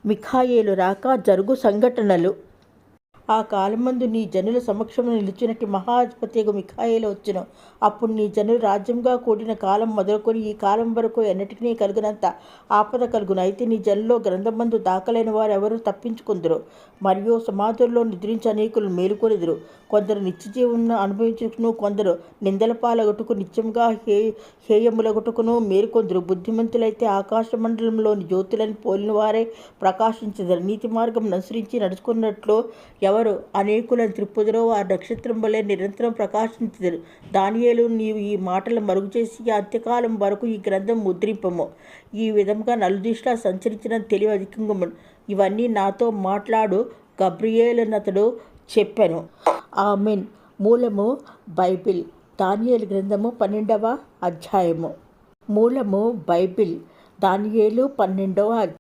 మిఖాయేలు రాక జరుగు సంఘటనలు. ఆ కాలమందు నీ జనుల సమక్షమున నిలిచినట్టి మహాధిపతియగు మిఖాయేలు వచ్చెను. అప్పుడు నీ జనులు రాజ్యంగా కూడిన కాలం మొదలుకొని ఈ కాలం వరకు ఎన్నటికీ కలుగునంత ఆపద కలుగును. అయితే నీ జనుల్లో గ్రంథమందు దాఖలైన వారు ఎవరు తప్పించుకుందరు, మరియు సమాధుల్లో నిద్రించి అనేకులు మేలుకొనిదురు. కొందరు నిత్యజీవమును అనుభవించుటకును, కొందరు నిందల పాలగుటకు నిత్యముగా హేయములగుటకును మేలుకొందురు. బుద్ధిమంతులైతే ఆకాశ మండలంలోని జ్యోతులని పోలిన వారే ప్రకాశించెదరు. నీతి మార్గం అనుసరించి నడుచుకున్నట్లు ఎవరు అనేకులను త్రిప్పుదురో వారు నక్షత్రం వలె నిరంతరం ప్రకాశించెదరు. దానియేలు, నీవు ఈ మాటలు మరుగుచేసి అంత్యకాలం వరకు ఈ గ్రంథం ముద్రింపము. ఈ విధముగా నలుదిశలా సంచరించిన తెలివి అధికము. ఇవన్నీ నాతో మాట్లాడు గబ్రియేలునతడు చెప్పెను. ఆమేన్. మూలము బైబిల్. దానియేలు గ్రంథము 12వ అధ్యాయము. మూలము బైబిల్. దానియేలు 12వ